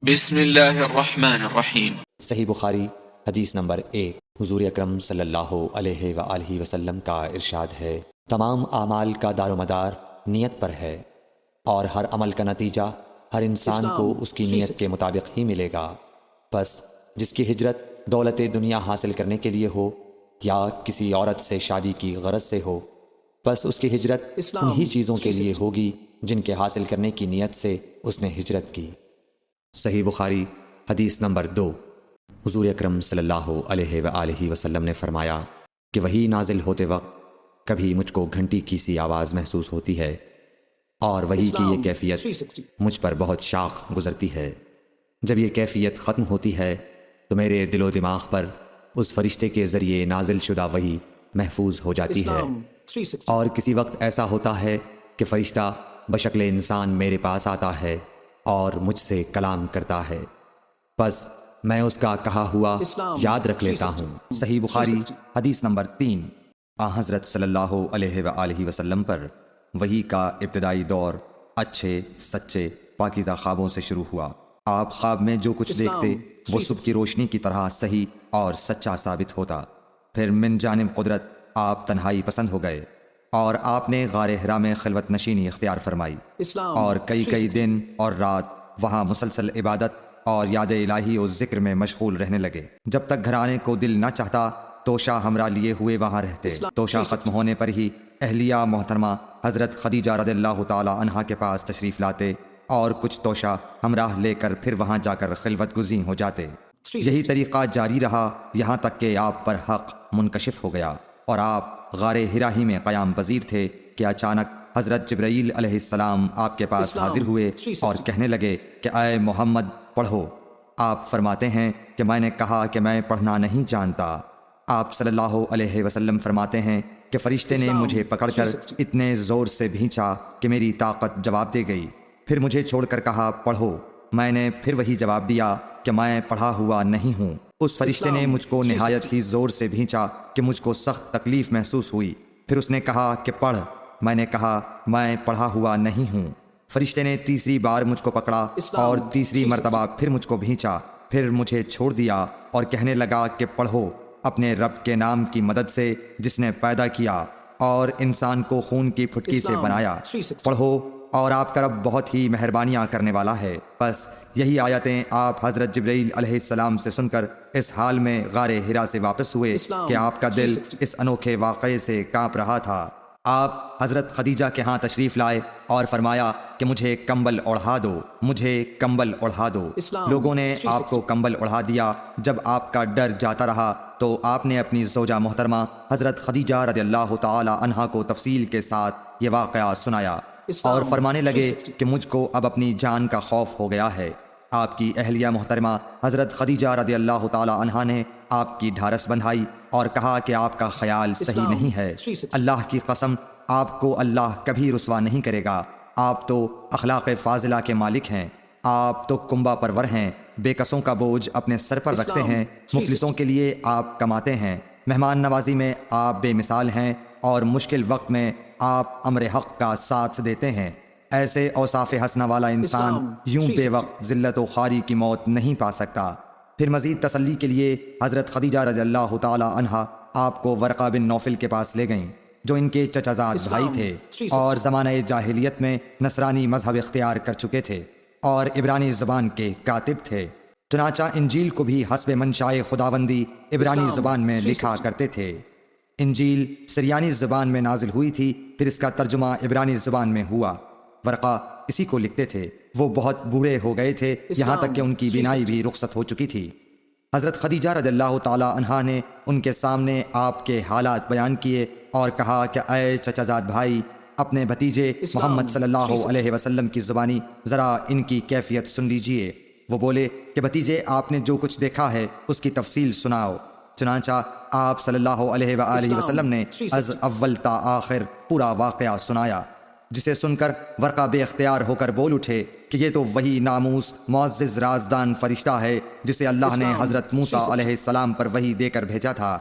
بسم اللہ الرحمن الرحیم۔ صحیح بخاری حدیث نمبر 1۔ حضور اکرم صلی اللہ علیہ وآلہ وسلم کا ارشاد ہے، تمام اعمال کا دار و مدار نیت پر ہے، اور ہر عمل کا نتیجہ ہر انسان کو اس کی نیت کے مطابق ہی ملے گا۔ بس جس کی ہجرت دولت دنیا حاصل کرنے کے لیے ہو یا کسی عورت سے شادی کی غرض سے ہو، بس اس کی ہجرت انہی چیزوں کے لیے ہوگی جن کے حاصل کرنے کی نیت سے اس نے ہجرت کی۔ صحیح بخاری حدیث نمبر 2۔ حضور اکرم صلی اللہ علیہ وآلہ وسلم نے فرمایا کہ وحی نازل ہوتے وقت کبھی مجھ کو گھنٹی کی سی آواز محسوس ہوتی ہے، اور وحی کی یہ کیفیت مجھ پر بہت شاق گزرتی ہے۔ جب یہ کیفیت ختم ہوتی ہے تو میرے دل و دماغ پر اس فرشتے کے ذریعے نازل شدہ وحی محفوظ ہو جاتی ہے، اور کسی وقت ایسا ہوتا ہے کہ فرشتہ بشکل انسان میرے پاس آتا ہے اور مجھ سے کلام کرتا ہے، بس میں اس کا کہا ہوا یاد رکھ لیتا ہوں۔ صحیح بخاری حدیث نمبر 3۔ حضرت صلی اللہ علیہ وآلہ وسلم پر وحی کا ابتدائی دور اچھے سچے پاکیزہ خوابوں سے شروع ہوا۔ آپ خواب میں جو کچھ دیکھتے وہ صبح کی روشنی کی طرح صحیح اور سچا ثابت ہوتا۔ پھر من جانب قدرت آپ تنہائی پسند ہو گئے، اور آپ نے غار حرا میں خلوت نشینی اختیار فرمائی، اور کئی دن اور رات وہاں مسلسل عبادت اور یاد الہی و ذکر میں مشغول رہنے لگے۔ جب تک گھر آنے کو دل نہ چاہتا توشہ ہمراہ لیے ہوئے وہاں رہتے۔ توشہ ختم ہونے پر ہی اہلیہ محترمہ حضرت خدیجہ رضی اللہ تعالی عنہا کے پاس تشریف لاتے، اور کچھ توشہ ہمراہ لے کر پھر وہاں جا کر خلوت گزین ہو جاتے۔ یہی طریقہ جاری رہا یہاں تک کہ آپ پر حق منکشف ہو گیا، اور آپ غار حرا ہی میں قیام پذیر تھے کہ اچانک حضرت جبرائیل علیہ السلام آپ کے پاس حاضر ہوئے اور کہنے لگے کہ اے محمد پڑھو۔ آپ فرماتے ہیں کہ میں نے کہا کہ میں پڑھنا نہیں جانتا۔ آپ صلی اللہ علیہ وسلم فرماتے ہیں کہ فرشتے نے مجھے پکڑ کر اتنے زور سے بھینچا کہ میری طاقت جواب دے گئی، پھر مجھے چھوڑ کر کہا پڑھو۔ میں نے پھر وہی جواب دیا کہ میں پڑھا ہوا نہیں ہوں۔ اس فرشتے نے مجھ کو نہایت ہی زور سے بھینچا کہ مجھ کو سخت تکلیف محسوس ہوئی، پھر اس نے کہا کہ پڑھ۔ میں نے کہا میں پڑھا ہوا نہیں ہوں۔ فرشتے نے تیسری بار مجھ کو پکڑا اور تیسری مرتبہ پھر مجھ کو بھینچا، پھر مجھے چھوڑ دیا اور کہنے لگا کہ پڑھو اپنے رب کے نام کی مدد سے جس نے پیدا کیا اور انسان کو خون کی پھٹکی سے بنایا، پڑھو اور آپ کا رب بہت ہی مہربانیاں کرنے والا ہے۔ بس یہی آیتیں آپ حضرت جبرائیل علیہ السلام سے سن کر اس حال میں غار حرا سے واپس ہوئے کہ آپ کا دل اس انوکھے واقعے سے کانپ رہا تھا۔ آپ حضرت خدیجہ کے ہاں تشریف لائے اور فرمایا کہ مجھے کمبل اوڑھا دو، مجھے کمبل اوڑھا دو۔ لوگوں نے آپ کو کمبل اوڑھا دیا۔ جب آپ کا ڈر جاتا رہا تو آپ نے اپنی زوجہ محترمہ حضرت خدیجہ رضی اللہ تعالی عنہا کو تفصیل کے ساتھ یہ واقعہ سنایا، اور فرمانے لگے کہ مجھ کو اب اپنی جان کا خوف ہو گیا ہے۔ آپ کی اہلیہ محترمہ حضرت خدیجہ رضی اللہ تعالی عنہا نے آپ کی ڈھارس بندھائی اور کہا کہ آپ کا خیال صحیح نہیں ہے، اللہ کی قسم آپ کو اللہ کبھی رسوا نہیں کرے گا۔ آپ تو اخلاق فاضلہ کے مالک ہیں، آپ تو کنبہ پرور ہیں، بے کسوں کا بوجھ اپنے سر پر رکھتے ہیں، مفلسوں کے لیے آپ کماتے ہیں، مہمان نوازی میں آپ بے مثال ہیں، اور مشکل وقت میں آپ امر حق کا ساتھ دیتے ہیں۔ ایسے اوصاف حسنہ والا انسان یوں بے وقت ذلت و خواری کی موت نہیں پا سکتا۔ پھر مزید تسلی کے لیے حضرت خدیجہ رضی اللہ تعالی عنہا آپ کو ورقہ بن نوفل کے پاس لے گئیں، جو ان کے چچا زاد بھائی تھے اور زمانہ جاہلیت میں نصرانی مذہب اختیار کر چکے تھے اور عبرانی زبان کے کاتب تھے۔ چنانچہ انجیل کو بھی حسب منشائے خداوندی عبرانی زبان میں لکھا کرتے تھے۔ انجیل سریانی زبان میں نازل ہوئی تھی، پھر اس کا ترجمہ عبرانی زبان میں ہوا۔ ورقہ اسی کو لکھتے تھے۔ وہ بہت بوڑھے ہو گئے تھے، یہاں تک کہ ان کی بینائی بھی رخصت ہو چکی تھی۔ حضرت خدیجہ رضی اللہ تعالی عنہا نے ان کے سامنے آپ کے حالات بیان کیے اور کہا کہ اے چچا زاد بھائی، اپنے بھتیجے محمد صلی اللہ علیہ وسلم کی زبانی ذرا ان کی کیفیت سن لیجئے۔ وہ بولے کہ بھتیجے آپ نے جو کچھ دیکھا ہے اس کی تفصیل سناؤ۔ چنانچہ آپ صلی اللہ علیہ وآلہ وسلم نے از اول تا آخر پورا واقعہ سنایا، جسے سن کر ورقہ بے اختیار ہو کر بول اٹھے کہ یہ تو وہی ناموس معزز رازدان فرشتہ ہے جسے اللہ نے حضرت موسیٰ علیہ السلام پر وحی دے کر بھیجا تھا۔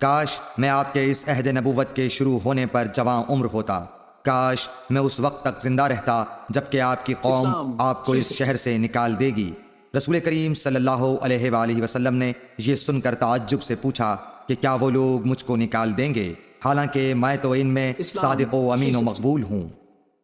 کاش میں آپ کے اس عہد نبوت کے شروع ہونے پر جواں عمر ہوتا، کاش میں اس وقت تک زندہ رہتا جب کہ آپ کی قوم آپ کو اس شہر سے نکال دے گی۔ رسول کریم صلی اللہ علیہ وآلہ وسلم نے یہ سن کر تعجب سے پوچھا کہ کیا وہ لوگ مجھ کو نکال دیں گے، حالانکہ میں تو ان میں صادق و امین و مقبول ہوں؟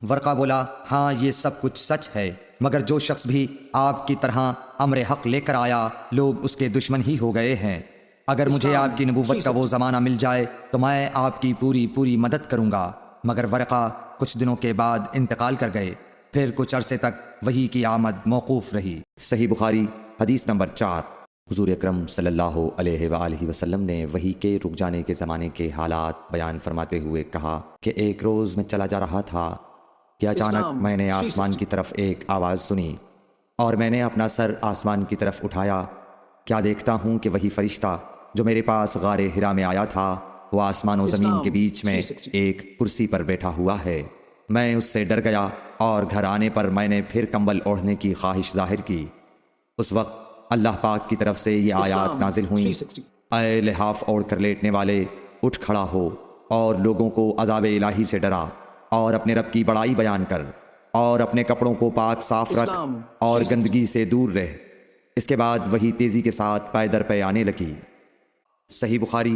ورقہ بولا، ہاں یہ سب کچھ سچ ہے، مگر جو شخص بھی آپ کی طرح امر حق لے کر آیا لوگ اس کے دشمن ہی ہو گئے ہیں۔ اگر مجھے آپ کی نبوت کا وہ زمانہ مل جائے تو میں آپ کی پوری مدد کروں گا۔ مگر ورقہ کچھ دنوں کے بعد انتقال کر گئے، پھر کچھ عرصے تک وحی کی آمد موقوف رہی۔ صحیح بخاری حدیث نمبر 4۔ حضور اکرم صلی اللہ علیہ وآلہ وسلم نے وحی کے رک جانے کے زمانے کے حالات بیان فرماتے ہوئے کہا کہ ایک روز میں چلا جا رہا تھا کہ اچانک میں نے آسمان کی طرف ایک آواز سنی اور میں نے اپنا سر آسمان کی طرف اٹھایا، کیا دیکھتا ہوں کہ وہی فرشتہ جو میرے پاس غار حرا میں آیا تھا وہ آسمان و زمین کے بیچ میں ایک کرسی پر بیٹھا ہوا ہے۔ میں اس سے ڈر گیا اور گھر آنے پر میں نے پھر کمبل اوڑھنے کی خواہش ظاہر کی۔ اس وقت اللہ پاک کی طرف سے یہ آیات نازل ہوئیں، اے لحاف اوڑھ کر لیٹنے والے، اٹھ کھڑا ہو اور لوگوں کو عذاب الہی سے ڈرا اور اپنے رب کی بڑائی بیان کر اور اپنے کپڑوں کو پاک صاف رکھ اور گندگی سے دور رہ۔ اس کے بعد وہی تیزی کے ساتھ پے در پے آنے لگی۔ صحیح بخاری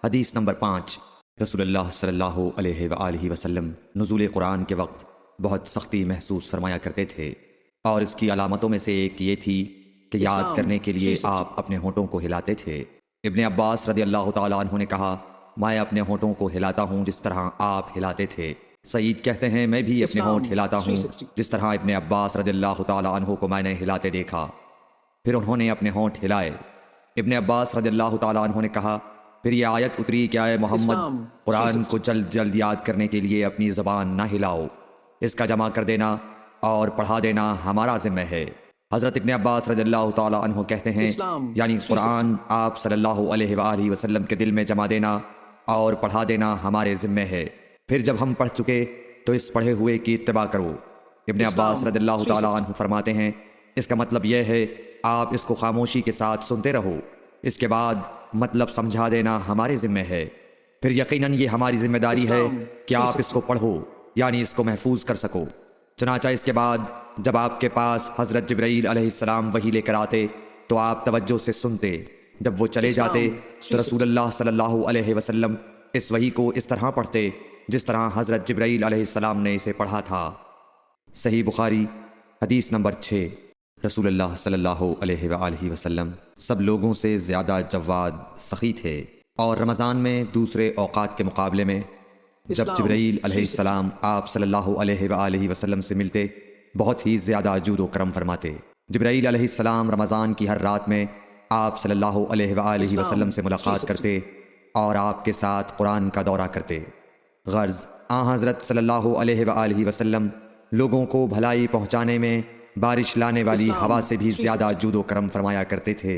حدیث نمبر 5۔ رسول اللہ صلی اللہ علیہ وآلہ وسلم نزول قرآن کے وقت بہت سختی محسوس فرمایا کرتے تھے، اور اس کی علامتوں میں سے ایک یہ تھی کہ یاد کرنے کے لیے آپ اپنے ہونٹوں کو ہلاتے تھے۔ ابن عباس رضی اللہ تعالیٰ عنہ نے کہا، میں اپنے ہونٹوں کو ہلاتا ہوں جس طرح آپ ہلاتے تھے۔ سعید کہتے ہیں، میں بھی اپنے ہونٹ ہلاتا ہوں جس طرح ابن عباس رضی اللہ تعالیٰ عنہ کو میں نے ہلاتے دیکھا۔ پھر انہوں نے اپنے ہونٹ ہلائے۔ ابن عباس رضی اللہ تعالیٰ عنہ نے کہا، پھر یہ آیت اتری کہ اے محمد، قرآن کو جلد جلد یاد کرنے کے لیے اپنی زبان نہ ہلاؤ، اس کا جمع کر دینا اور پڑھا دینا ہمارا ذمہ ہے۔ حضرت ابن عباس رضی اللہ تعالیٰ عنہ کہتے ہیں، یعنی قرآن آپ صلی اللہ علیہ وآلہ وسلم کے دل میں جمع دینا اور پڑھا دینا ہمارے ذمہ ہے، پھر جب ہم پڑھ چکے تو اس پڑھے ہوئے کی اتباع کرو۔ ابن عباس رضی اللہ تعالیٰ عنہ فرماتے ہیں، اس کا مطلب یہ ہے آپ اس کو خاموشی کے ساتھ سنتے رہو، اس کے بعد مطلب سمجھا دینا ہمارے ذمہ ہے، پھر یقیناً یہ ہماری ذمہ داری ہے کہ آپ اس کو پڑھو، یعنی اس کو محفوظ کر سکو۔ چنانچہ اس کے بعد جب آپ کے پاس حضرت جبرائیل علیہ السلام وحی لے کر آتے تو آپ توجہ سے سنتے، جب وہ چلے جاتے تو رسول اللہ صلی اللہ علیہ وسلم اس وحی کو اس طرح پڑھتے جس طرح حضرت جبرائیل علیہ السلام نے اسے پڑھا تھا۔ صحیح بخاری حدیث نمبر 6۔ رسول اللہ صلی اللہ علیہ وآلہ وسلم سب لوگوں سے زیادہ جواد سخی تھے، اور رمضان میں دوسرے اوقات کے مقابلے میں جب جبرائیل علیہ السلام آپ صلی اللہ علیہ وآلہ وسلم سے ملتے بہت ہی زیادہ جود و کرم فرماتے۔ جبرائیل علیہ السلام رمضان کی ہر رات میں آپ صلی اللہ علیہ وآلہ وسلم سے ملاقات کرتے اور آپ کے ساتھ قرآن کا دورہ کرتے۔ غرض حضرت صلی اللہ علیہ وآلہ وسلم لوگوں کو بھلائی پہنچانے میں بارش لانے والی ہوا سے بھی زیادہ جود و کرم فرمایا کرتے تھے۔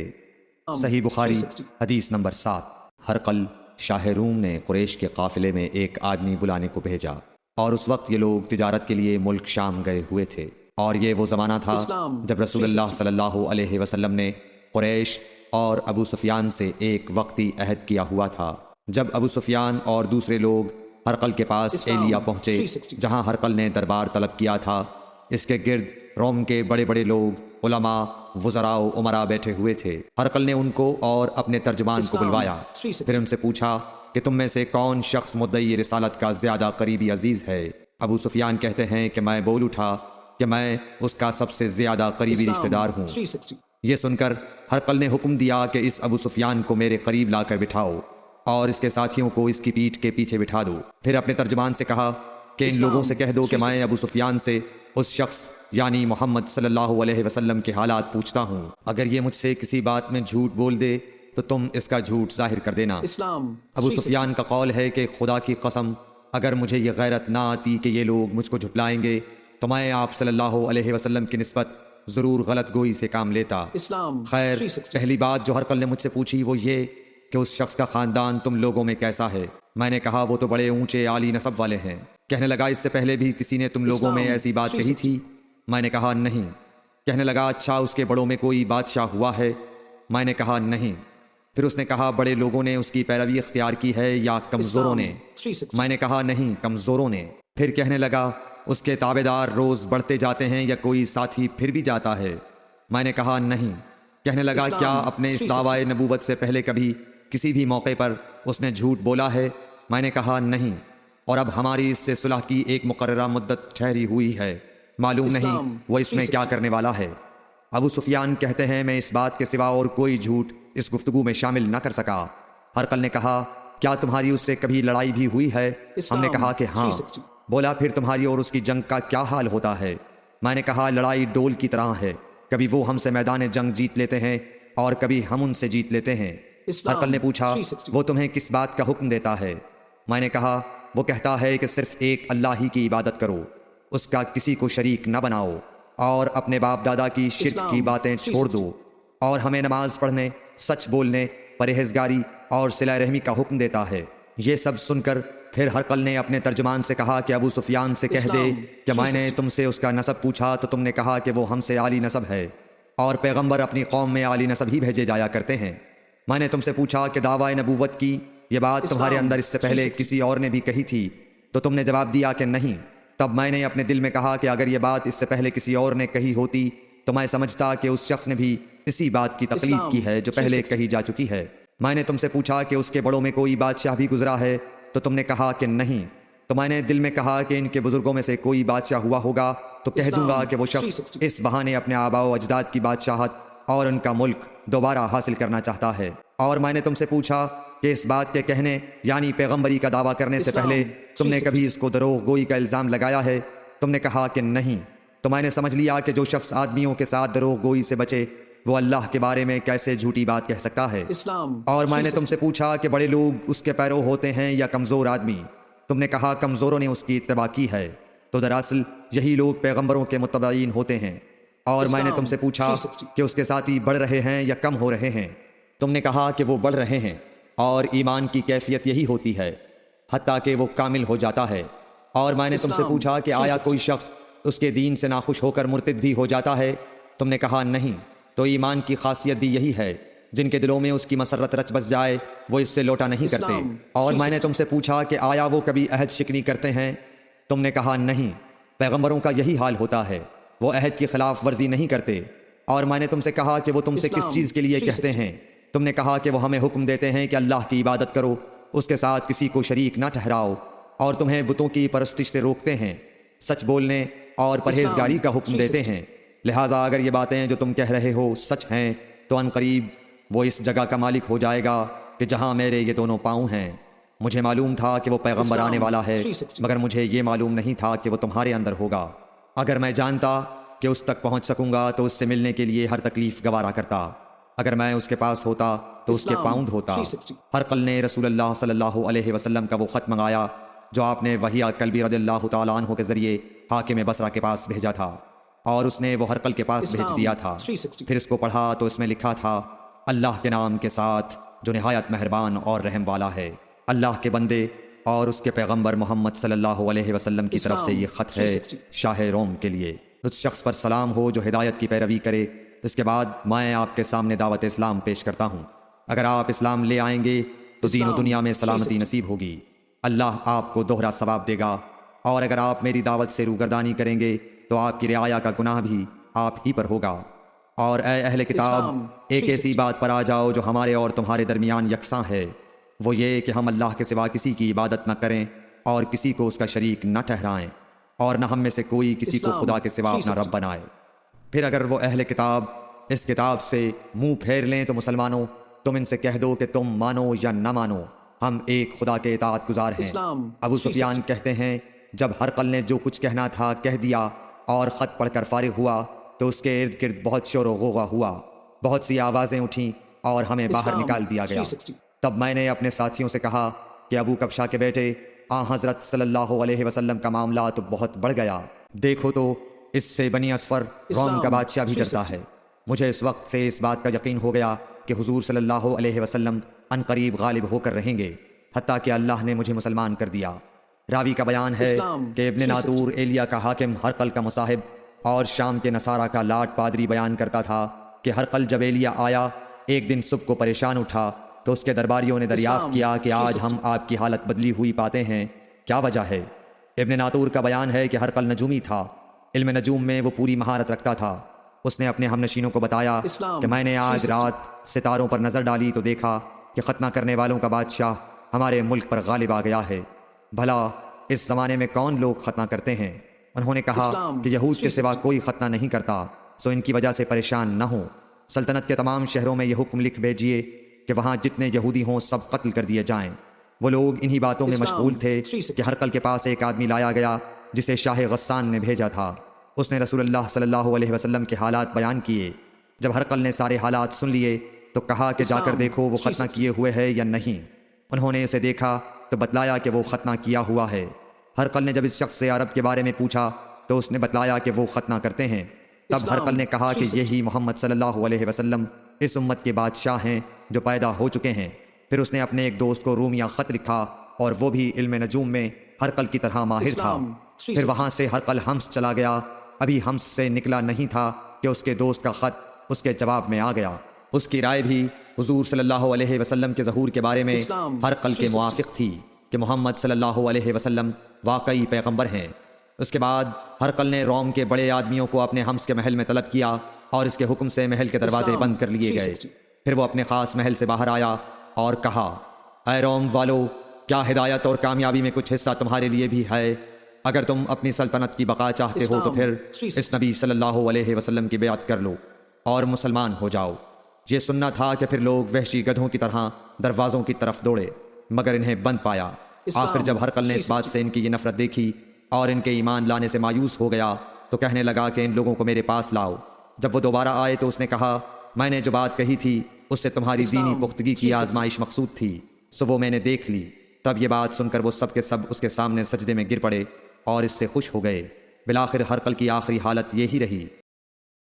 صحیح بخاری حدیث نمبر 7۔ ہرقل شاہ روم نے قریش کے قافلے میں ایک آدمی بلانے کو بھیجا، اور اس وقت یہ لوگ تجارت کے لیے ملک شام گئے ہوئے تھے، اور یہ وہ زمانہ تھا جب رسول اللہ صلی اللہ علیہ وسلم نے قریش اور ابو سفیان سے ایک وقتی عہد کیا ہوا تھا۔ جب ابو سفیان اور دوسرے لوگ ہرقل کے پاس ایلیا پہنچے جہاں ہرقل نے دربار طلب کیا تھا، اس کے گرد روم کے بڑے بڑے لوگ، علماء، وزراء و امراء بیٹھے ہوئے تھے۔ ہرقل نے ان کو اور اپنے ترجمان کو بلوایا، پھر ان سے پوچھا کہ تم میں سے کون شخص مدعی رسالت کا زیادہ قریبی عزیز ہے؟ ابو سفیان کہتے ہیں کہ میں بول اٹھا کہ میں اس کا سب سے زیادہ قریبی رشتہ دار ہوں۔ یہ سن کر ہرقل نے حکم دیا کہ اس ابو سفیان کو میرے قریب لا کر بٹھاؤ اور اس کے ساتھیوں کو اس کی پیٹھ کے پیچھے بٹھا دو۔ پھر اپنے ترجمان سے کہا کہ ان لوگوں سے کہہ دو کہ میں ابو سفیان سے اس شخص یعنی محمد صلی اللہ علیہ وسلم کے حالات پوچھتا ہوں، اگر یہ مجھ سے کسی بات میں جھوٹ بول دے تو تم اس کا جھوٹ ظاہر کر دینا۔ ابو سفیان کا قول ہے کہ خدا کی قسم اگر مجھے یہ غیرت نہ آتی کہ یہ لوگ مجھ کو جھٹلائیں گے تو میں آپ صلی اللہ علیہ وسلم کی نسبت ضرور غلط گوئی سے کام لیتا۔ خیر، پہلی بات جو ہرقل نے مجھ سے پوچھی وہ یہ کہ اس شخص کا خاندان تم لوگوں میں کیسا ہے؟ میں نے کہا وہ تو بڑے اونچے عالی نسب والے ہیں۔ کہنے لگا اس سے پہلے بھی کسی نے تم لوگوں میں ایسی بات کہی تھی؟ میں نے کہا نہیں۔ کہنے لگا اچھا اس کے بڑوں میں کوئی بادشاہ ہوا ہے؟ میں نے کہا نہیں۔ پھر اس نے کہا بڑے لوگوں نے اس کی پیروی اختیار کی ہے یا کمزوروں نے؟ میں نے کہا نہیں، کمزوروں نے۔ پھر کہنے لگا اس کے تابع دار روز بڑھتے جاتے ہیں یا کوئی ساتھی پھر بھی جاتا ہے؟ میں نے کہا نہیں۔ کہنے لگا کیا اپنے اس دعوی نبوت سے پہلے کبھی کسی بھی موقع پر اس نے جھوٹ بولا ہے؟ میں نے کہا نہیں، اور اب ہماری اس سے صلح کی ایک مقررہ مدت ٹھہری ہوئی ہے، معلوم نہیں وہ اس میں کیا کرنے والا ہے۔ ابو سفیان کہتے ہیں میں اس بات کے سوا اور کوئی جھوٹ اس گفتگو میں شامل نہ کر سکا۔ ہرقل نے کہا کیا تمہاری اس سے کبھی لڑائی بھی ہوئی ہے؟ ہم نے کہا کہ ہاں۔ بولا پھر تمہاری اور اس کی جنگ کا کیا حال ہوتا ہے؟ میں نے کہا لڑائی ڈول کی طرح ہے، کبھی وہ ہم سے میدان جنگ جیت لیتے ہیں اور کبھی ہم ان سے جیت لیتے ہیں۔ ہرقل نے پوچھا وہ تمہیں کس بات کا حکم دیتا ہے؟ میں نے کہا وہ کہتا ہے کہ صرف ایک اللہ ہی کی عبادت کرو، اس کا کسی کو شریک نہ بناؤ، اور اپنے باپ دادا کی شرک کی باتیں چھوڑ دو، اور ہمیں نماز پڑھنے، سچ بولنے، پرہیزگاری اور صلہ رحمی کا حکم دیتا ہے۔ یہ سب سن کر پھر ہرقل نے اپنے ترجمان سے کہا کہ ابو سفیان سے کہہ دے کہ میں نے تم سے اس کا نسب پوچھا تو تم نے کہا کہ وہ ہم سے عالی نسب ہے، اور پیغمبر اپنی قوم میں عالی نسب ہی بھیجے جایا کرتے ہیں۔ میں نے تم سے پوچھا کہ دعوی نبوت کی یہ بات تمہارے اندر اس سے پہلے کسی اور نے بھی کہی تھی تو تم نے جواب دیا کہ نہیں۔ تب میں نے اپنے دل میں کہا کہ اگر یہ بات اس سے پہلے کسی اور نے کہی ہوتی تو میں سمجھتا کہ اس شخص نے بھی اسی بات کی تقلید کی ہے جو پہلے کہی جا چکی ہے۔ میں نے تم سے پوچھا کہ اس کے بڑوں میں کوئی بادشاہ بھی گزرا ہے تو تم نے کہا کہ نہیں۔ تو میں نے دل میں کہا کہ ان کے بزرگوں میں سے کوئی بادشاہ ہوا ہوگا تو کہہ دوں گا کہ وہ شخص اس بہانے اپنے آباء و اجداد کی بادشاہت اور ان کا ملک دوبارہ حاصل کرنا چاہتا ہے۔ اور میں نے تم سے پوچھا کہ اس بات کے کہنے یعنی پیغمبری کا دعویٰ کرنے سے پہلے تم نے کبھی اس کو دروغ گوئی کا الزام لگایا ہے؟ تم نے کہا کہ نہیں۔ تو میں نے سمجھ لیا کہ جو شخص آدمیوں کے ساتھ دروغ گوئی سے بچے وہ اللہ کے بارے میں کیسے جھوٹی بات کہہ سکتا ہے۔ اور میں نے تم سے پوچھا کہ بڑے لوگ اس کے پیرو ہوتے ہیں یا کمزور آدمی؟ تم نے کہا کمزوروں نے اس کی اتباع کی ہے، تو دراصل یہی لوگ پیغمبروں کے متبعین ہوتے ہیں۔ اور میں نے تم سے پوچھا کہ اس کے ساتھی بڑھ رہے ہیں یا کم ہو رہے ہیں؟ تم نے کہا کہ وہ بڑھ رہے ہیں، اور ایمان کی کیفیت یہی ہوتی ہے حتیٰ کہ وہ کامل ہو جاتا ہے۔ اور میں نے تم سے پوچھا کہ آیا کوئی شخص اس کے دین سے ناخوش ہو کر مرتد بھی ہو جاتا ہے؟ تم نے کہا نہیں۔ تو ایمان کی خاصیت بھی یہی ہے، جن کے دلوں میں اس کی مسرت رچ بس جائے وہ اس سے لوٹا نہیں کرتے۔ اور میں نے تم سے پوچھا کہ آیا وہ کبھی عہد شکنی کرتے ہیں؟ تم نے کہا نہیں۔ پیغمبروں کا یہی حال ہوتا ہے، وہ عہد کی خلاف ورزی نہیں کرتے۔ اور میں نے تم سے کہا کہ وہ تم سے کس چیز کے لیے کہتے ہیں؟ تم نے کہا کہ وہ ہمیں حکم دیتے ہیں کہ اللہ کی عبادت کرو، اس کے ساتھ کسی کو شریک نہ ٹھہراؤ، اور تمہیں بتوں کی پرستش سے روکتے ہیں، سچ بولنے اور پرہیزگاری کا حکم دیتے ہیں۔ لہٰذا اگر یہ باتیں جو تم کہہ رہے ہو سچ ہیں تو ان قریب وہ اس جگہ کا مالک ہو جائے گا کہ جہاں میرے یہ دونوں پاؤں ہیں۔ مجھے معلوم تھا کہ وہ پیغمبر آنے والا ہے، مگر مجھے یہ معلوم نہیں تھا کہ وہ تمہارے اندر ہوگا۔ اگر میں جانتا کہ اس تک پہنچ سکوں گا تو اس سے ملنے کے لیے ہر تکلیف گوارا کرتا، اگر میں اس کے پاس ہوتا تو اس کے پاؤں دھوتا۔ ہرقل نے رسول اللہ صلی اللہ علیہ وسلم کا وہ خط منگایا جو آپ نے وحیہ کلبی رضی اللہ تعالیٰ عنہ کے ذریعے حاکم بصرہ کے پاس بھیجا تھا، اور اس نے وہ ہرقل کے پاس بھیج دیا تھا۔ پھر اس کو پڑھا تو اس میں لکھا تھا اللہ کے نام کے ساتھ جو نہایت مہربان اور رحم والا ہے۔ اللہ کے بندے اور اس کے پیغمبر محمد صلی اللہ علیہ وسلم کی طرف سے یہ خط ہے شاہ روم کے لیے۔ اس شخص پر سلام ہو جو ہدایت کی پیروی کرے۔ اس کے بعد میں آپ کے سامنے دعوت اسلام پیش کرتا ہوں۔ اگر آپ اسلام لے آئیں گے تو دین و دنیا میں سلامتی نصیب ہوگی، اللہ آپ کو دوہرا ثواب دے گا، اور اگر آپ میری دعوت سے روگردانی کریں گے تو آپ کی رعایا کا گناہ بھی آپ ہی پر ہوگا۔ اور اے اہل کتاب، ایک ایسی بات پر آ جاؤ جو ہمارے اور تمہارے درمیان یکساں ہے، وہ یہ کہ ہم اللہ کے سوا کسی کی عبادت نہ کریں اور کسی کو اس کا شریک نہ ٹھہرائیں، اور نہ ہم میں سے کوئی کسی کو خدا کے سوا اپنا رب بنائے۔ پھر اگر وہ اہل کتاب اس کتاب سے منہ پھیر لیں تو مسلمانوں تم ان سے کہہ دو کہ تم مانو یا نہ مانو، ہم ایک خدا کے اطاعت گزار ہیں۔ ابو سفیان کہتے ہیں جب ہرقل نے جو کچھ کہنا تھا کہہ دیا اور خط پڑھ کر فارغ ہوا تو اس کے ارد گرد بہت شور و غوغا ہوا، بہت سی آوازیں اٹھیں اور ہمیں باہر نکال دیا گیا۔ تب میں نے اپنے ساتھیوں سے کہا کہ ابو کبشہ کے بیٹے حضرت صلی اللہ علیہ وسلم کا معاملہ تو بہت بڑھ گیا، دیکھو تو اس سے بنی اصفر روم کا بادشاہ بھی ڈرتا ہے۔ مجھے اس وقت سے اس بات کا یقین ہو گیا کہ حضور صلی اللہ علیہ وسلم ان قریب غالب ہو کر رہیں گے، حتیٰ کہ اللہ نے مجھے مسلمان کر دیا۔ راوی کا بیان ہے کہ ابن ناطور ایلیا کا حاکم ہرقل کا مصاحب اور شام کے نصارہ کا لاٹ پادری بیان کرتا تھا کہ ہرقل جب ایلیا آیا ایک دن صبح کو پریشان اٹھا تو اس کے درباریوں نے دریافت کیا کہ آج ہم آپ کی حالت بدلی ہوئی پاتے ہیں، کیا وجہ ہے؟ ابن ناطور کا بیان ہے کہ ہرقل نجومی تھا، علم نجوم میں وہ پوری مہارت رکھتا تھا، اس نے اپنے ہم نشینوں کو بتایا کہ میں نے آج رات ستاروں پر نظر ڈالی تو دیکھا کہ ختنہ کرنے والوں کا بادشاہ ہمارے ملک پر غالب آ گیا ہے۔ بھلا اس زمانے میں کون لوگ ختنہ کرتے ہیں؟ انہوں نے کہا کہ یہود کے سوا کوئی ختنہ نہیں کرتا، سو ان کی وجہ سے پریشان نہ ہوں۔ سلطنت کے تمام شہروں میں یہ حکم لکھ بھیجیے کہ وہاں جتنے یہودی ہوں سب قتل کر دیے جائیں۔ وہ لوگ انہی باتوں میں مشغول تھے کہ ہرقل کے پاس ایک آدمی لایا گیا جسے شاہ غسان نے بھیجا تھا۔ اس نے رسول اللہ صلی اللہ علیہ وسلم کے حالات بیان کیے۔ جب ہرقل نے سارے حالات سن لیے تو کہا کہ جا کر دیکھو وہ ختنہ کیے ہوئے ہے یا نہیں۔ انہوں نے اسے دیکھا تو بتلایا کہ وہ ختنہ کیا ہوا ہے۔ ہرقل نے جب اس شخص سے عرب کے بارے میں پوچھا تو اس نے بتلایا کہ وہ ختنہ کرتے ہیں۔ تب ہرقل نے کہا کہ یہی محمد صلی اللہ علیہ وسلم اس امت کے بادشاہ ہیں جو پیدا ہو چکے ہیں۔ پھر اس نے اپنے ایک دوست کو رومیہ خط لکھا اور وہ بھی علم نجوم میں ہرقل کی طرح ماہر تھا۔ پھر وہاں سے ہرقل حمص چلا گیا۔ ابھی حمص سے نکلا نہیں تھا کہ اس کے دوست کا خط اس کے جواب میں آ گیا۔ اس کی رائے بھی حضور صلی اللہ علیہ وسلم کے ظہور کے بارے میں ہرقل کے موافق تھی کہ محمد صلی اللہ علیہ وسلم واقعی پیغمبر ہیں۔ اس کے بعد ہرقل نے روم کے بڑے آدمیوں کو اپنے حمص کے محل میں طلب کیا اور اس کے حکم سے محل کے دروازے بند کر لیے گئے۔ پھر وہ اپنے خاص محل سے باہر آیا اور کہا، اے روم والو، کیا ہدایت اور کامیابی میں کچھ حصہ تمہارے لیے بھی ہے؟ اگر تم اپنی سلطنت کی بقا چاہتے ہو تو پھر اس نبی صلی اللہ علیہ وسلم کی بیعت کر لو اور مسلمان ہو جاؤ۔ یہ سننا تھا کہ پھر لوگ وحشی گدھوں کی طرح دروازوں کی طرف دوڑے مگر انہیں بند پایا۔ آخر جب ہرقل نے اس بات سے ان کی یہ نفرت دیکھی اور ان کے ایمان لانے سے مایوس ہو گیا تو کہنے لگا کہ ان لوگوں کو میرے پاس لاؤ۔ جب وہ دوبارہ آئے تو اس نے کہا، میں نے جو بات کہی تھی اس سے تمہاری دینی پختگی کی آزمائش مقصود تھی، سو وہ میں نے دیکھ لی۔ تب یہ بات سن کر وہ سب کے سب اس کے سامنے سجدے میں گر پڑے اور اس سے خوش ہو گئے۔ بالآخر ہرقل کی آخری حالت یہی رہی